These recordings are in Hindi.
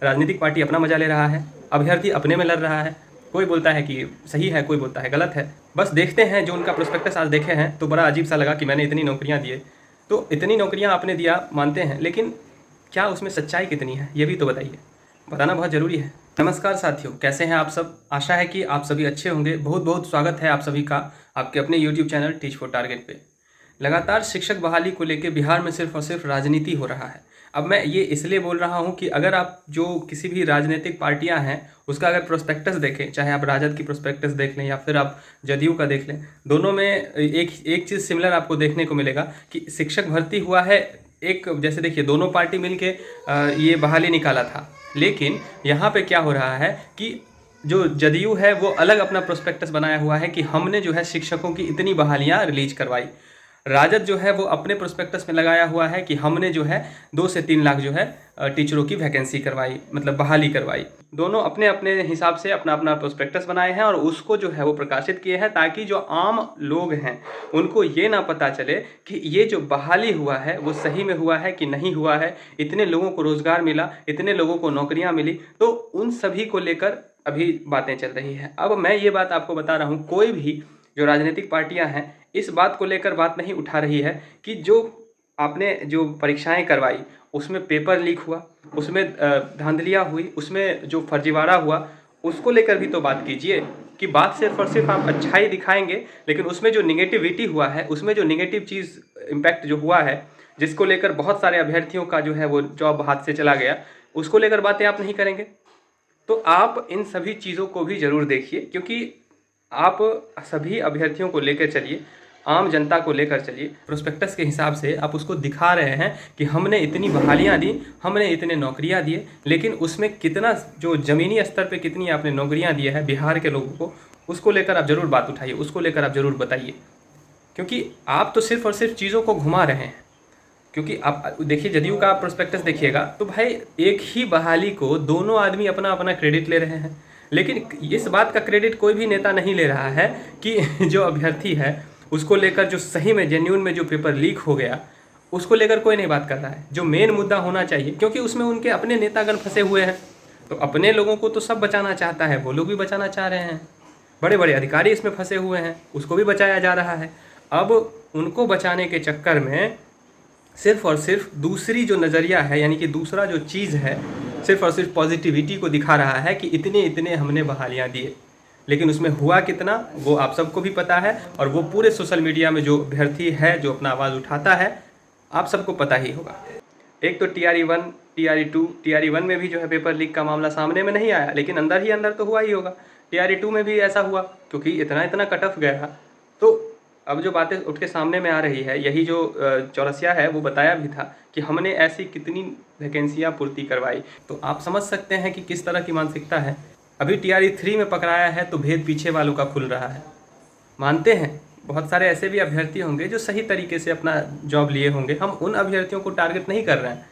राजनीतिक पार्टी अपना मजा ले रहा है, अभ्यर्थी अपने में लड़ रहा है, कोई बोलता है कि सही है, कोई बोलता है गलत है। बस देखते हैं, जो उनका प्रोस्पेक्टस आज देखे हैं तो बड़ा अजीब सा लगा कि मैंने इतनी नौकरियां दिए, तो इतनी नौकरियां आपने दिया मानते हैं, लेकिन क्या उसमें सच्चाई कितनी है ये भी तो बताइए, बताना बहुत ज़रूरी है। नमस्कार साथियों, कैसे हैं आप सब? आशा है कि आप सभी अच्छे होंगे। बहुत बहुत स्वागत है आप सभी का आपके अपने YouTube channel teach for target पे। लगातार शिक्षक बहाली को लेकर बिहार में सिर्फ और सिर्फ राजनीति हो रहा है। अब मैं ये इसलिए बोल रहा हूँ कि अगर आप जो किसी भी राजनीतिक पार्टियां हैं उसका अगर प्रोस्पेक्टस देखें, चाहे आप राजद की प्रोस्पेक्टस देख लें या फिर आप जदयू का देख लें, दोनों में एक चीज़ सिमिलर आपको देखने को मिलेगा कि शिक्षक भर्ती हुआ है। एक जैसे देखिए, दोनों पार्टी मिलके ये बहाली निकाला था, लेकिन यहाँ पे क्या हो रहा है कि जो जदयू है वो अलग अपना प्रोस्पेक्टस बनाया हुआ है कि हमने जो है शिक्षकों की इतनी बहालियाँ रिलीज करवाई। राजद जो है वो अपने प्रोस्पेक्टस में लगाया हुआ है कि हमने जो है 2 से 3 लाख जो है टीचरों की वैकेंसी करवाई, मतलब बहाली करवाई। दोनों अपने अपने हिसाब से अपना अपना प्रोस्पेक्टस बनाए हैं और उसको जो है वो प्रकाशित किए हैं, ताकि जो आम लोग हैं उनको ये ना पता चले कि ये जो बहाली हुआ है वो सही में हुआ है कि नहीं हुआ है, इतने लोगों को रोज़गार मिला, इतने लोगों को नौकरियाँ मिली। तो उन सभी को लेकर अभी बातें चल रही है। अब मैं ये बात आपको बता रहा हूँ, कोई भी जो राजनीतिक पार्टियां हैं इस बात को लेकर बात नहीं उठा रही है कि जो आपने जो परीक्षाएं करवाई उसमें पेपर लीक हुआ, उसमें धांधलियाँ हुई, उसमें जो फर्जीवाड़ा हुआ, उसको लेकर भी तो बात कीजिए। कि बात सिर्फ और सिर्फ आप अच्छाई दिखाएंगे, लेकिन उसमें जो निगेटिविटी हुआ है, उसमें जो निगेटिव चीज़ इम्पैक्ट जो हुआ है, जिसको लेकर बहुत सारे अभ्यर्थियों का जो है वो जॉब हाथ से चला गया, उसको लेकर बातें आप नहीं करेंगे। तो आप इन सभी चीज़ों को भी ज़रूर देखिए, क्योंकि आप सभी अभ्यर्थियों को लेकर चलिए, आम जनता को लेकर चलिए। प्रोस्पेक्टस के हिसाब से आप उसको दिखा रहे हैं कि हमने इतनी बहालियां दी, हमने इतने नौकरियां दिए, लेकिन उसमें कितना जो ज़मीनी स्तर पे कितनी आपने नौकरियां दी है बिहार के लोगों को, उसको लेकर आप ज़रूर बात उठाइए, उसको लेकर आप ज़रूर बताइए। क्योंकि आप तो सिर्फ और सिर्फ चीज़ों को घुमा रहे हैं। क्योंकि आप देखिए, जदयू का प्रोस्पेक्टस देखिएगा तो भाई एक ही बहाली को दोनों आदमी अपना अपना क्रेडिट ले रहे हैं, लेकिन इस बात का क्रेडिट कोई भी नेता नहीं ले रहा है कि जो अभ्यर्थी है उसको लेकर जो सही में जेन्यून में जो पेपर लीक हो गया उसको लेकर कोई नहीं बात कर रहा है, जो मेन मुद्दा होना चाहिए। क्योंकि उसमें उनके अपने नेतागण फंसे हुए हैं, तो अपने लोगों को तो सब बचाना चाहता है, वो लोग भी बचाना चाह रहे हैं। बड़े बड़े अधिकारी इसमें फंसे हुए हैं, उसको भी बचाया जा रहा है। अब उनको बचाने के चक्कर में सिर्फ और सिर्फ दूसरी जो नज़रिया है, यानी कि दूसरा जो चीज़ है, सिर्फ और सिर्फ पॉजिटिविटी को दिखा रहा है कि इतने इतने हमने बहालियाँ दिए, लेकिन उसमें हुआ कितना वो आप सबको भी पता है। और वो पूरे सोशल मीडिया में जो अभ्यर्थी है जो अपना आवाज़ उठाता है, आप सबको पता ही होगा। एक तो TRE1, TRE2, TRE1 में भी जो है पेपर लीक का मामला सामने में नहीं आया, लेकिन अंदर ही अंदर तो हुआ ही होगा। TRE2 में भी ऐसा हुआ, क्योंकि इतना इतना कट ऑफ गया। तो अब जो बातें उठ के सामने में आ रही है, यही जो चौरसिया है वो बताया भी था कि हमने ऐसी कितनी वैकेंसियाँ पूर्ति करवाई। तो आप समझ सकते हैं कि किस तरह की मानसिकता है। अभी TRE3 में पकड़ाया है तो भेद पीछे वालों का खुल रहा है। मानते हैं बहुत सारे ऐसे भी अभ्यर्थी होंगे जो सही तरीके से अपना जॉब लिए होंगे, हम उन अभ्यर्थियों को टारगेट नहीं कर रहे हैं,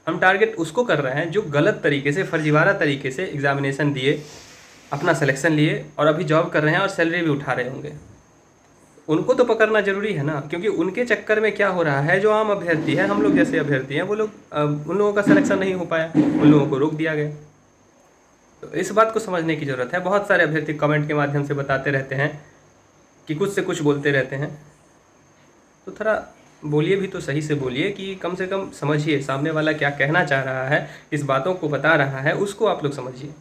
हम टारगेट उसको कर रहे हैं जो गलत तरीके से, फर्जीवाड़ा तरीके से एग्जामिनेशन दिए, अपना सिलेक्शन लिए और अभी जॉब कर रहे हैं और सैलरी भी उठा रहे होंगे। उनको तो पकड़ना जरूरी है ना, क्योंकि उनके चक्कर में क्या हो रहा है, जो आम अभ्यर्थी है, हम लोग जैसे अभ्यर्थी हैं, वो लोग उन लोगों का सिलेक्शन नहीं हो पाया, उन लोगों को रोक दिया गया। तो इस बात को समझने की ज़रूरत है। बहुत सारे अभ्यर्थी कमेंट के माध्यम से बताते रहते हैं कि कुछ से कुछ बोलते रहते हैं, तो थोड़ा बोलिए भी तो सही से बोलिए, कि कम से कम समझिए सामने वाला क्या कहना चाह रहा है, किस बातों को बता रहा है, उसको आप लोग समझिए।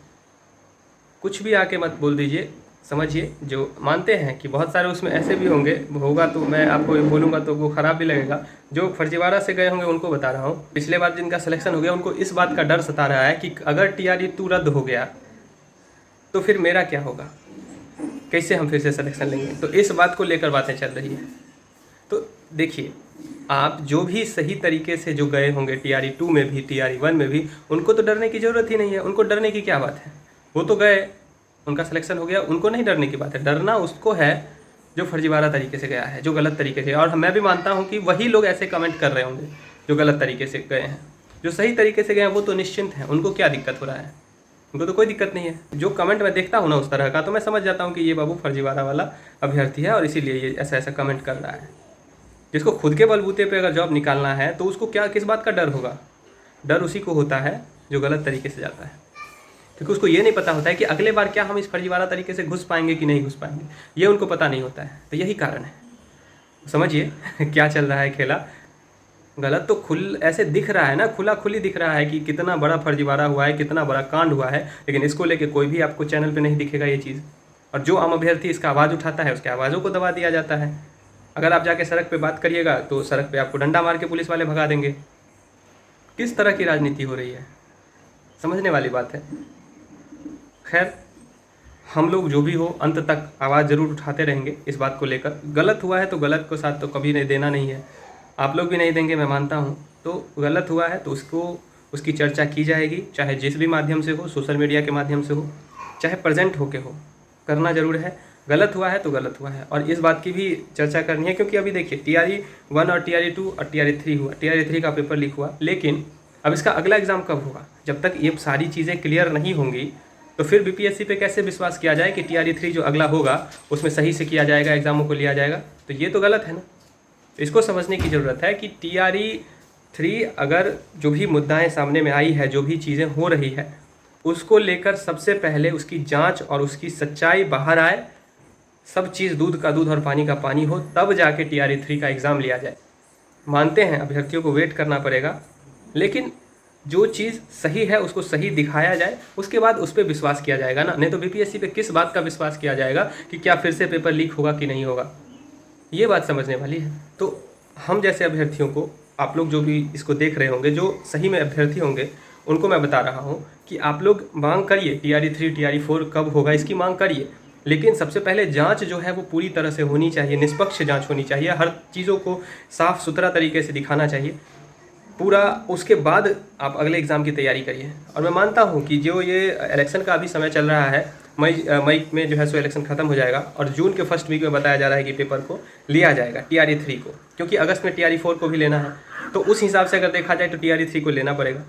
कुछ भी आके मत बोल दीजिए, समझिए। जो मानते हैं कि बहुत सारे उसमें ऐसे भी होंगे, होगा तो मैं आपको बोलूँगा तो वो ख़राब भी लगेगा। जो फर्जीवाड़ा से गए होंगे उनको बता रहा हूँ, पिछले बार जिनका सिलेक्शन हो गया उनको इस बात का डर सता रहा है कि अगर TRE2 रद्द हो गया तो फिर मेरा क्या होगा, कैसे हम फिर से सिलेक्शन लेंगे। तो इस बात को लेकर बातें चल रही है। तो देखिए, आप जो भी सही तरीके से जो गए होंगे TRE2 में भी, TRE1 में भी, उनको तो डरने की ज़रूरत ही नहीं है। उनको डरने की क्या बात है, वो तो गए, उनका सिलेक्शन हो गया, उनको नहीं डरने की बात है। डरना उसको है जो फर्जीवाड़ा तरीके से गया है, जो गलत तरीके से। और मैं भी मानता हूँ कि वही लोग ऐसे कमेंट कर रहे होंगे जो गलत तरीके से गए हैं। जो सही तरीके से गए हैं वो तो निश्चिंत हैं, उनको क्या दिक्कत हो रहा है, उनको तो कोई दिक्कत नहीं है। जो कमेंट मैं देखता हूँ ना उस तरह का, तो मैं समझ जाता हूँ कि ये बाबू फर्जीवाड़ा वाला अभ्यर्थी है और इसीलिए ये ऐसा ऐसा कमेंट कर रहा है। जिसको खुद के बलबूते पे अगर जॉब निकालना है तो उसको क्या, किस बात का डर होगा। डर उसी को होता है जो गलत तरीके से जाता है, क्योंकि उसको ये नहीं पता होता है कि अगले बार क्या हम इस फर्जीवाड़ा तरीके से घुस पाएंगे कि नहीं घुस पाएंगे, ये उनको पता नहीं होता है। तो यही कारण है, समझिए क्या चल रहा है खेला। गलत तो खुल ऐसे दिख रहा है ना, खुला खुली दिख रहा है कि कितना बड़ा फर्जीवाड़ा हुआ है, कितना बड़ा कांड हुआ है, लेकिन इसको लेके कोई भी आपको चैनल पे नहीं दिखेगा ये चीज़। और जो आम अभ्यर्थी इसका आवाज़ उठाता है उसके आवाज़ों को दबा दिया जाता है। अगर आप जाके सड़क पे बात करिएगा तो सड़क पे आपको डंडा मार के पुलिस वाले भगा देंगे। किस तरह की राजनीति हो रही है, समझने वाली बात है। खैर, हम लोग जो भी हो अंत तक आवाज़ ज़रूर उठाते रहेंगे इस बात को लेकर। गलत हुआ है तो गलत को साथ तो कभी नहीं देना नहीं है, आप लोग भी नहीं देंगे मैं मानता हूँ। तो गलत हुआ है तो उसकी चर्चा की जाएगी, चाहे जिस भी माध्यम से हो, सोशल मीडिया के माध्यम से हो, चाहे प्रेजेंट होके हो, करना ज़रूर है। गलत हुआ है तो गलत हुआ है, और इस बात की भी चर्चा करनी है, क्योंकि अभी देखिए TRE 1 और TRE 2 और TRE 3 हुआ। TRE 3 का पेपर लीक हुआ, लेकिन अब इसका अगला एग्ज़ाम कब होगा? जब तक ये सारी चीज़ें क्लियर नहीं होंगी तो फिर BPSC पे कैसे विश्वास किया जाए कि TRE 3 जो अगला होगा उसमें सही से किया जाएगा, एग्ज़ामों को लिया जाएगा? तो ये तो गलत है ना। तो इसको समझने की ज़रूरत है कि TRE 3 अगर जो भी मुद्दाएं सामने में आई है, जो भी चीज़ें हो रही है, उसको लेकर सबसे पहले उसकी जांच और उसकी सच्चाई बाहर आए, सब चीज़ दूध का दूध और पानी का पानी हो, तब जाके TRE 3 का एग्ज़ाम लिया जाए। मानते हैं अभ्यर्थियों को वेट करना पड़ेगा, लेकिन जो चीज़ सही है उसको सही दिखाया जाए, उसके बाद उस पर विश्वास किया जाएगा ना। नहीं तो BPSC पे किस बात का विश्वास किया जाएगा कि क्या फिर से पेपर लीक होगा कि नहीं होगा, ये बात समझने वाली है। तो हम जैसे अभ्यर्थियों को, आप लोग जो भी इसको देख रहे होंगे, जो सही में अभ्यर्थी होंगे, उनको मैं बता रहा हूँ कि आप लोग मांग करिए TRE 3 TRE 4 कब होगा इसकी मांग करिए, लेकिन सबसे पहले जांच जो है वो पूरी तरह से होनी चाहिए, निष्पक्ष जांच होनी चाहिए, हर चीज़ों को साफ़ सुथरा तरीके से दिखाना चाहिए पूरा। उसके बाद आप अगले एग्ज़ाम की तैयारी करिए। और मैं मानता हूँ कि जो ये इलेक्शन का अभी समय चल रहा है, मई में जो है सो इलेक्शन ख़त्म हो जाएगा, और जून के फर्स्ट वीक में बताया जा रहा है कि पेपर को लिया जाएगा TRE 3 को, क्योंकि अगस्त में TRE 4 को भी लेना है। तो उस हिसाब से अगर देखा जाए तो TRE 3 को लेना पड़ेगा।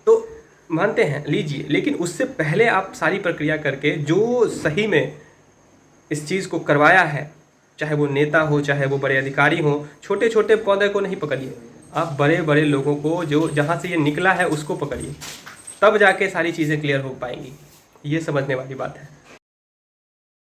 तो मानते हैं लीजिए, लेकिन उससे पहले आप सारी प्रक्रिया करके जो सही में इस चीज़ को करवाया है, चाहे वो नेता हो, चाहे वो बड़े अधिकारी हो, छोटे छोटे पौधे को नहीं पकड़िए, आप बड़े बड़े लोगों को, जो जहाँ से ये निकला है उसको पकड़िए, तब जाके सारी चीज़ें क्लियर हो पाएंगी। ये समझने वाली बात है।